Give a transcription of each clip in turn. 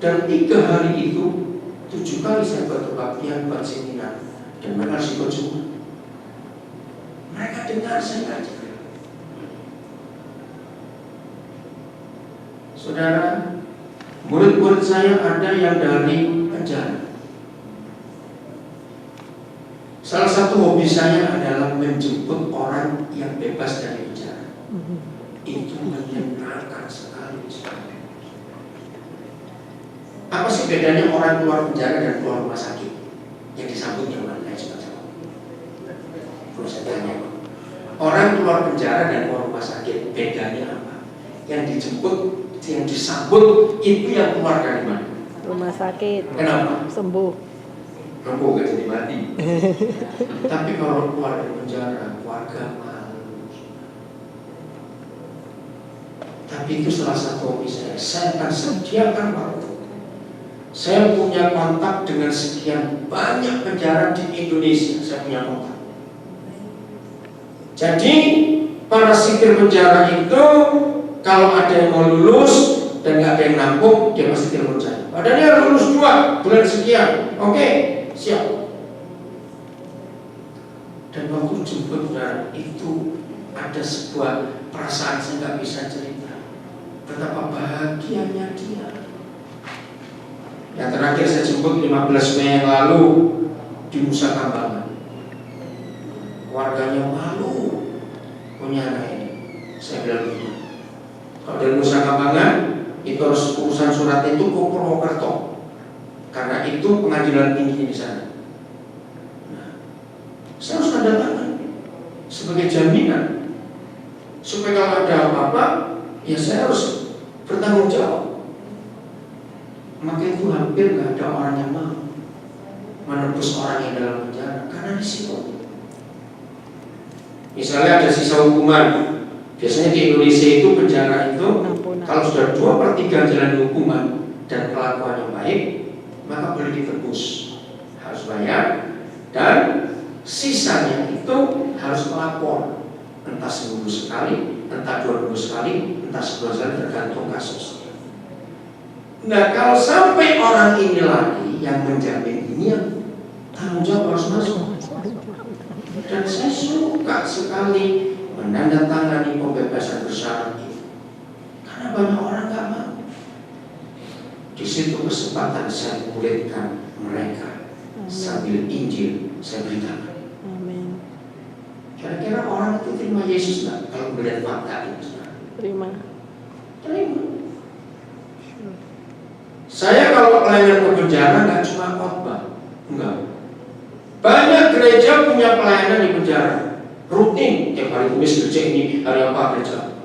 Dan 3 hari itu 7 kali saya buat kebaktian, buat seminar, dan mereka harus ikut semua. Mereka dengar saya ngajar. Saudara, murid-murid saya ada yang dari penjara. Salah satu hobi saya adalah menjemput orang yang bebas dari penjara. Itu menyenangkan sekali. Apa sih bedanya orang keluar penjara dan keluar rumah sakit? Yang disambut yang mana? Terus saya tanya, orang keluar penjara dan keluar rumah sakit bedanya apa? Yang dijemput, yang disambut itu yang keluar dari mana? Rumah sakit. Kenapa? Sembuh. Sembuh gak jadi mati. Tapi kalau keluar dari penjara, keluarga malu. Tapi itu salah satu hobi saya. Saya akan sediakan waktu. Saya punya kontak dengan sekian banyak penjara di Indonesia. Saya punya kontak. Jadi para sipir penjara itu kalau ada yang mau lulus dan nggak ada yang nampung, dia pasti telepon saya. Padahal dia lulus 2 bulan sekian. Oke, siap. Dan waktu jemput saudara itu ada sebuah perasaan saya nggak bisa cerita. Betapa bahagianya dia. Yang terakhir saya jemput 15 Mei yang lalu di Nusa Kambangan. Warganya malu punya anak ini. Saya bilang begini, kalau dari Nusa Kambangan itu harus urusan surat itu ke Purwokerto, karena itu pengadilan tinggi di sana. Nah, saya harus tanda tangan sebagai jaminan supaya kalau ada apa-apa, ya saya harus bertanggung jawab. Maka itu hampir nggak ada orang yang mau menebus orang yang dalam penjara karena risiko. Misalnya ada sisa hukuman, biasanya di Indonesia itu penjara itu kalau sudah 2/3 jalan hukuman dan kelakuannya baik, maka boleh ditebus, harus bayar, dan sisanya itu harus melapor, entah seminggu sekali, entah 2 minggu sekali, entah sebulan sekali, tergantung kasus. Nah, kalau sampai orang ini lagi yang menjamin ini, yang tanggung jawab harus masuk. Dan saya suka sekali menandatangani pembebasan bersyarat itu, karena banyak orang nggak mau. Di situ kesempatan saya muridkan mereka. Sambil Injil saya beritakan. Amin. Kira-kira orang itu terima Yesus nggak kalau melihat fakta ini? Terima. Terima. Saya kalau pelayanan ke penjara nggak cuma khotbah, enggak. Banyak gereja punya pelayanan di penjara, rutin. Tiap hari Kamis gereja ini, hari apa gereja.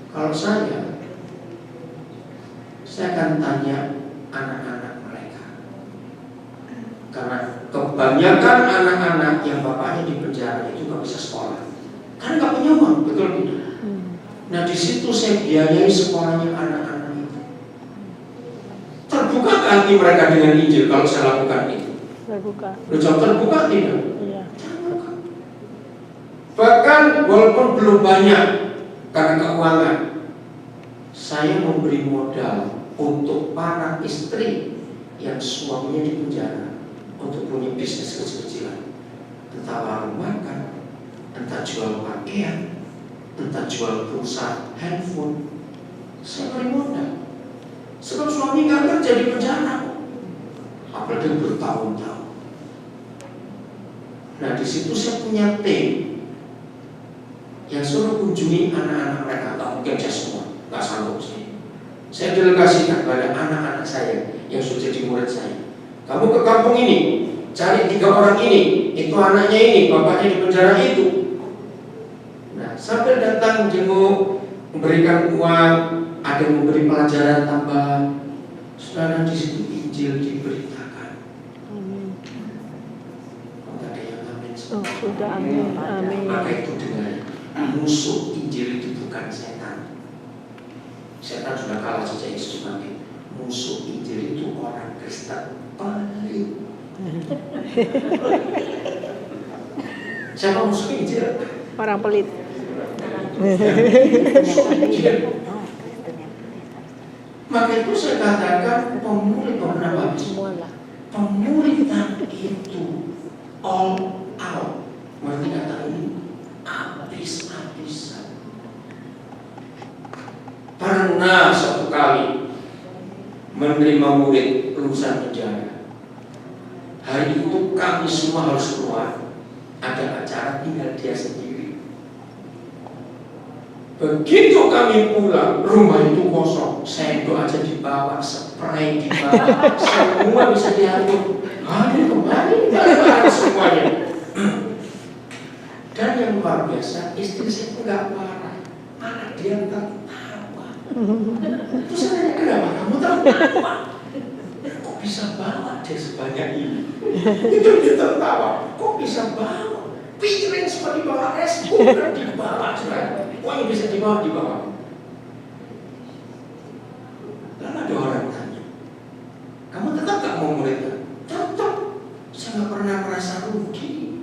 Kalau saya akan tanya anak-anak mereka, karena kebanyakan anak-anak yang bapaknya di penjara itu nggak bisa sekolah, kan nggak punya uang, betul tidak? Nah di situ saya biayai sekolahnya anak-anak itu. Terbuka hati mereka dengan Injil kalau saya lakukan itu? Terbuka. Jawab terbuka tidak? Iya. Terbuka. Bahkan walaupun belum banyak karena keuangan, saya memberi modal untuk para istri yang suaminya di penjara untuk punya bisnis kecil-kecilan, entah warung makan, entah jual pakaian, entah jual pulsa handphone. Saya beri modal. Sebab suami nggak kerja di penjara, apalagi bertahun-tahun. Nah di situ saya punya tim yang suruh kunjungi anak-anak mereka. Tak mungkin saya semua, nggak sanggup sih. Saya delegasikan pada anak-anak saya yang sudah jadi murid saya. Kamu ke kampung ini, cari 3 orang ini, itu anaknya ini, bapaknya di penjara itu. Nah sampai datang jenguk, memberikan uang, ada yang memberi pelajaran tambahan. Saudara, di situ Injil diberitakan. Amin. Tidak ada yang amin. Oh, sudah amin. Amin. Maka itu dengan musuh Injil itu bukan setan. Setan sudah kalah sejak Yesus mati. Musuh Injil itu orang Kristen pelit. Siapa musuh Injil? Orang pelit. Maka itu saya katakan pemuritan itu all out. Berarti kata ini habis-habisan. Pernah satu kali menerima murid lulusan penjara. Hari itu kami semua harus keluar. Ada acara, tinggal dia sendiri. Begitu kami pulang, rumah itu kosong. Sendok aja dibawa, spray dibawa, semua bisa diatur. Aduh, kembali semuanya. Dan yang luar biasa, istri saya enggak marah, malah dia tertawa. Terus saya tanya, kenapa kamu tertawa? Kok bisa bawa dia sebanyak ini? Itu dia tertawa. Kok bisa bawa? Piring semua dibawa, es bukan dibawa. Pokoknya bisa dibawa. Lalu ada orang tanya, kamu tetap gak mau muridnya? Tetap. Saya gak pernah merasa rugi.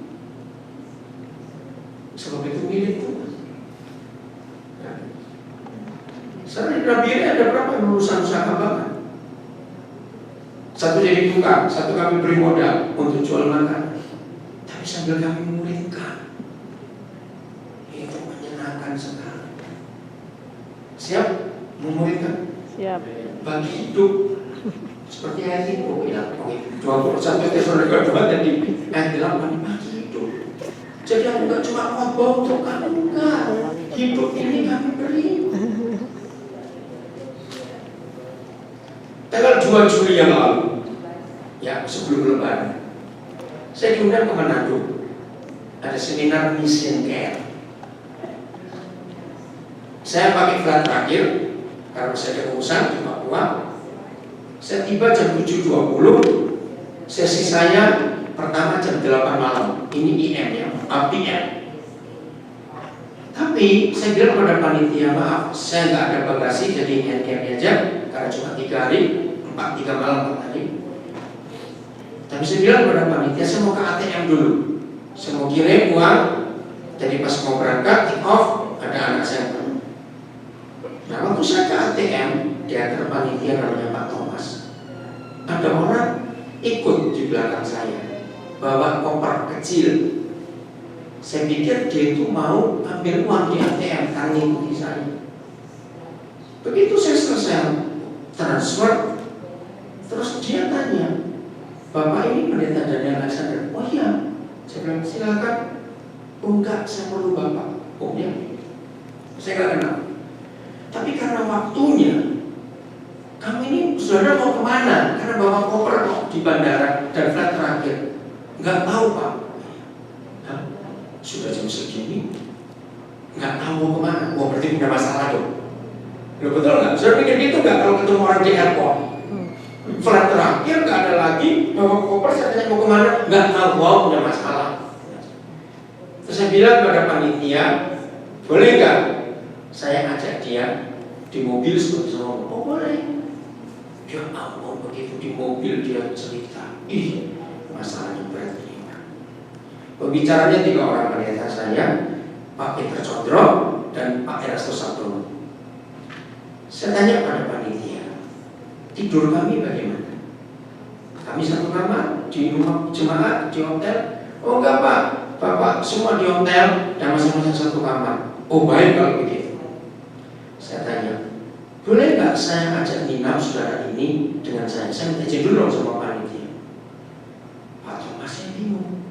Sebab itu milik Tuhan. Sekarang di Rabiri ada berapa lulusan usaha banget? Satu jadi tukang, satu kami beri modal untuk jual makan. Tapi sambil kami muridkan, itu menyenangkan sekali. Siap memuridkan? Siap. Bagi hidup seperti ayat itu ya, 21 Tesalonika 2 tadi ayat 8, bagi hidup. Jadi aku gak cuma ngomong untuk kamu, enggak. Hidup ini kami beri. Tanggal 2 Juli yang lalu, ya sebelum Lebaran, saya diundang ke Manado. Ada seminar mission care. Saya pakai flight terakhir karena saya ada urusan di Papua. Saya tiba jam 7.20. Sesi saya pertama jam 8 malam. Ini IM ya, PM. Tapi saya bilang pada panitia, maaf, saya nggak ada bagasi, jadi hand-carry aja. Karena cuma 3 hari, 3 malam 4 hari. Tapi saya bilang pada panitia, saya mau ke ATM dulu. Saya mau kirim uang. Jadi pas mau berangkat, take off, ada anak saya. Nah waktu saya ke ATM, di antara panitia namanya Pak Thomas, ada orang ikut di belakang saya, bawa koper kecil. Saya pikir dia itu mau ambil uang di ATM karena ngikuti saya. Begitu saya selesai transfer, terus dia tanya, Bapak ini pendeta Daniel Alexander? Oh iya. Saya bilang silakan. Oh enggak, saya perlu Bapak. Oh iya. Saya nggak kenal. Tapi karena waktunya, kami ini saudara mau kemana? Karena bawa koper di bandara dan flight terakhir. Nggak tahu Pak. Hah? Sudah jam segini, nggak tahu mau kemana. Wah berarti punya masalah dong. Loh, betul nggak? Saudara pikir gitu nggak kalau ketemu orang di airport? Flight terakhir nggak ada lagi, bawa koper saya tanya mau kemana? Nggak tahu. Wow punya masalah. Terus saya bilang pada panitia, boleh nggak saya ajak dia di mobil seperti sama? Oh boleh. Ya ampun, begitu di mobil dia cerita, ih masalahnya berat ini. Pembicaranya 3 orang pendeta saya, Pak Peter Condro dan Pak Erastus Sabtono. Saya tanya pada panitia, tidur kami bagaimana? Kami satu kamar di rumah jemaat di hotel? Oh enggak Pak, Bapak semua di hotel dan masing-masing satu kamar. Oh baik kalau begitu. Saya tanya, boleh nggak saya ajak nginap saudara ini dengan saya? Saya minta izin dulu sama panitia. Pak Thomas saya bingung.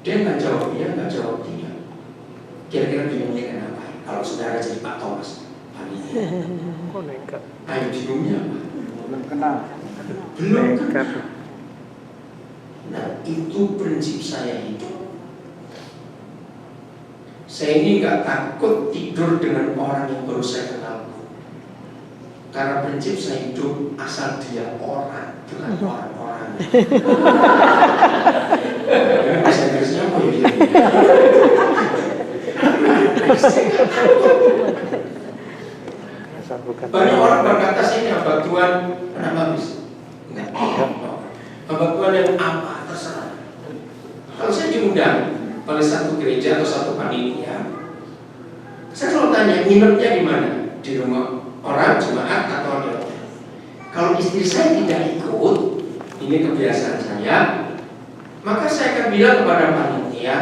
Dia nggak jawab iya, nggak jawab tidak. Kira-kira bingungnya kenapa? Kalau saudara jadi Pak Thomas, panitia. Ayo bingungnya apa? Belum kenal. Belum kenal. Nah itu prinsip saya hidup. Saya ini nggak takut tidur dengan orang yang baru saya kenal. Karena prinsip saya hidup asal dia orang, bukan orang-orang. Bahasa Inggrisnya apa ya? Banyak orang berkata saya ini hamba Tuhan, kenapa bisa? Enggak. Hamba Tuhan yang apa terserah. Kalau saya diundang oleh satu gereja atau satu panitia, saya selalu tanya, nginepnya di mana? Di rumah orang, jemaat, atau di hotel? Kalau istri saya tidak ikut, ini kebiasaan saya, maka saya akan bilang kepada panitia,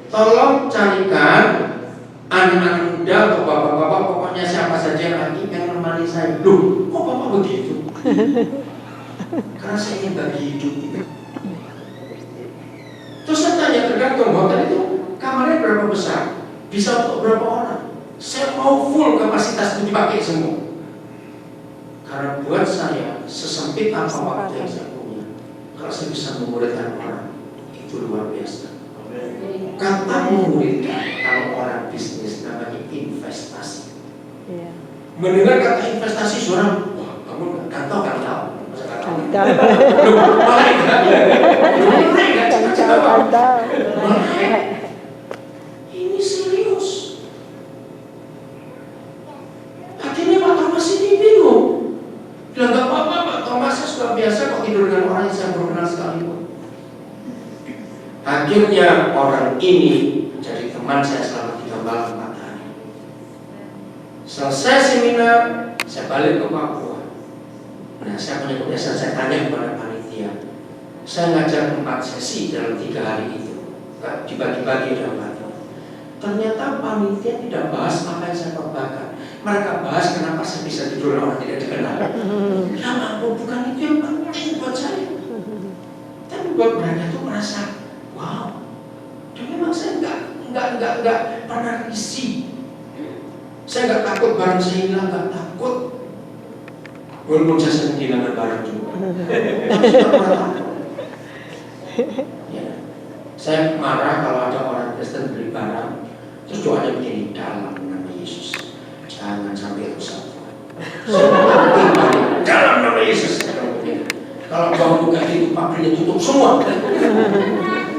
tolong carikan anak-anak muda atau bapak-bapak, pokoknya siapa saja yang lagi yang menemani saya. Loh, kok bapak begitu? Karena saya ingin bagi hidup. Terus saya tanya, tergantung hotel itu kamarnya berapa besar, bisa untuk berapa orang. Saya mau full kapasitas itu dipakai semua. Karena buat saya, sesempit apa waktu yang saya punya, kalau saya bisa memuridkan orang, itu luar biasa. Kata memuridkan, kalau orang bisnis namanya investasi. Mendengar kata investasi, seorang, wah kamu kan tahu. Masa kan tahu? Ini serius. Akhirnya Pak Thomas ini bingung. Bilang gak apa-apa Pak Thomas, saya sudah biasa kok tidur dengan orang yang saya belum kenal sekalipun. Akhirnya orang ini jadi teman saya selama 3 malam 4 hari. Selesai seminar, saya balik ke Papua. Nah, saya punya kebiasaan, saya tanya kepada panitia. Saya ngajar 4 sesi dalam 3 hari itu, dibagi-bagi dalam hati. Ternyata panitia tidak bahas apa yang saya khotbahkan. Mereka bahas kenapa saya bisa tidur orang tidak dikenal. Ya ampun, bukan itu yang penting buat saya. Tapi buat mereka itu merasa, wow, dan memang saya nggak pernah risih. Saya nggak takut barang saya hilang, nggak takut. Walaupun saya sering kehilangan barang juga. Ya. Saya marah kalau ada orang Kristen beli barang, terus doanya begini, dalam nama Yesus, jangan sampai rusak. Dalam nama Yesus. Kalau bang buka itu pabriknya tutup semua.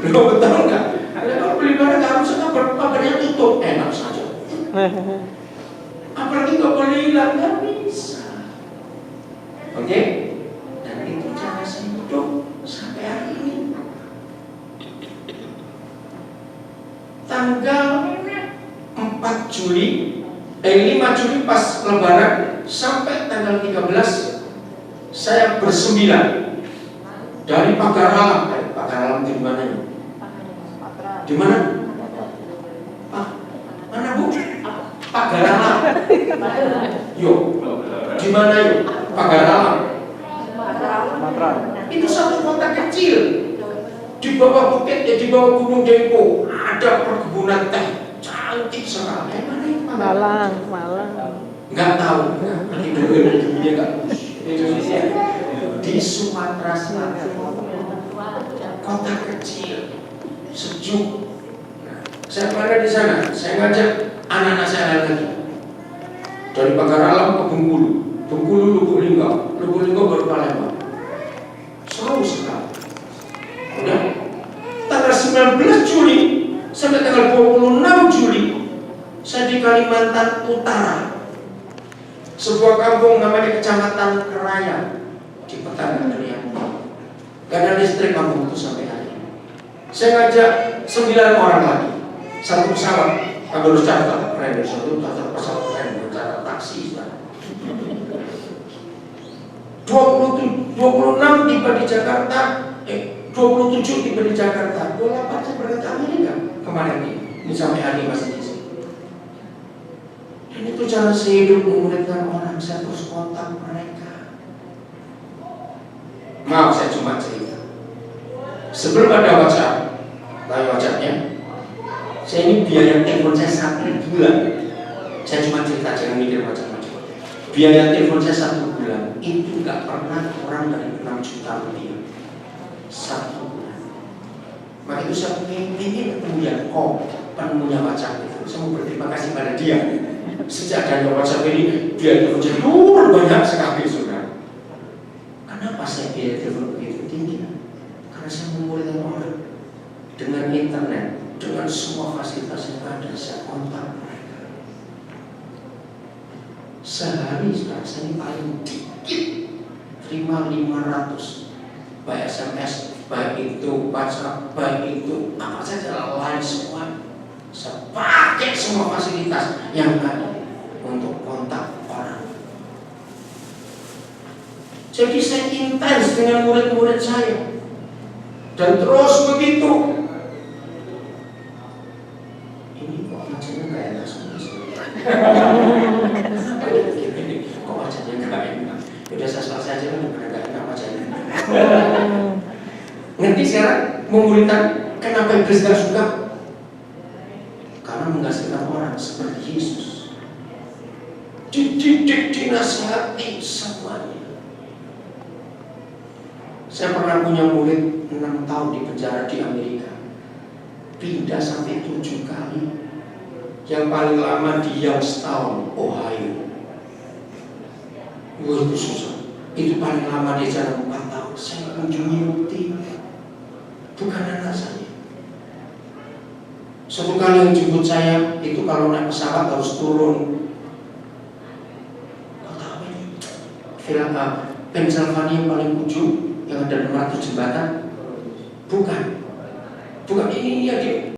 Belum betul nggak? Kalau beli barang harusnya pabriknya tutup, enak saja. Apalagi nggak boleh hilang, nggak bisa. Oke? Dan itu cara saya hidup sampai hari ini. Tanggal 5 Juli pas Lebaran sampai tanggal 13 saya bersembilan dari Pagar Alam. Pagar Alam di mana? Di mana? Mana Bu? Pagar Alam. Yo, di mana yuk? Pagar Alam. Itu satu kota kecil. Di bawah bukit, di bawah Gunung Dempo ada perkebunan teh cantik sekali. Mana itu? Malang. Nggak tahu. Nanti dulu dia nggak. Indonesia di Sumatera Selatan, kota kecil, sejuk. Saya berada di sana. Saya ngajak anak-anak saya lagi dari Pagar Alam ke Bengkulu, Lubuk Linggau baru Palembang. Seru sekali. Udah tanggal 19 Juli sampai tanggal 26 Juli saya di Kalimantan Utara, sebuah kampung namanya Kecamatan Kerayan di Petani Riau. Gak ada listrik kampung itu sampai hari ini. Saya ngajak 9 orang lagi, satu pesawat, kami harus charter, keren, satu pesawat keren, charter taksi. 26 tiba di Jakarta, 27 tiba di Jakarta, 28 saya berangkat ke Amerika kemarin ini sampai hari ini masih di sini. Dan itu cara saya hidup memuridkan orang, saya terus kontak mereka. Maaf saya cuma cerita. Sebelum ada WhatsApp, tahu WhatsAppnya? Saya ini biaya telepon saya 1 bulan. Saya cuma cerita, jangan mikir macam-macam. Biaya telepon saya 1 bulan itu nggak pernah kurang dari 6 juta rupiah. 1 bulan. Maka itu saya ingin punya penemunya WhatsApp itu. Saya mau berterima kasih pada dia. Sejak adanya WhatsApp ini, biaya telepon saya luar banyak sekali, saudara. Kenapa saya biaya telepon begitu tinggi? Karena saya memuridkan orang dengan internet, dengan semua fasilitas yang ada, saya kontak mereka. Sehari sekarang saya ini paling dikit terima 500, baik SMS, baik itu WhatsApp, baik itu apa saja, lain semua. Saya pakai semua fasilitas yang ada untuk kontak orang. Jadi saya intens dengan murid-murid saya. Dan terus begitu. Ini kok wajahnya gak enak sama saya. Kok wajahnya gak enak. Udah saya selesai aja kan gak enak wajahnya. Ngerti sekarang memulihkan kenapa iblis gak suka? Karena menghasilkan orang seperti Yesus. Dididik, dinasihati semuanya. Saya pernah punya murid 6 tahun di penjara di Amerika. Pindah sampai 7 kali. Yang paling lama di Youngstown, Ohio. Wah, itu susah. Itu paling lama di sana 4 tahun. Saya kunjungi rutin. Bukan anak saya. Satu kali yang jemput saya, itu kalau naik pesawat harus turun. Pennsylvania yang paling ujung yang ada 600 jembatan, bukan ini dia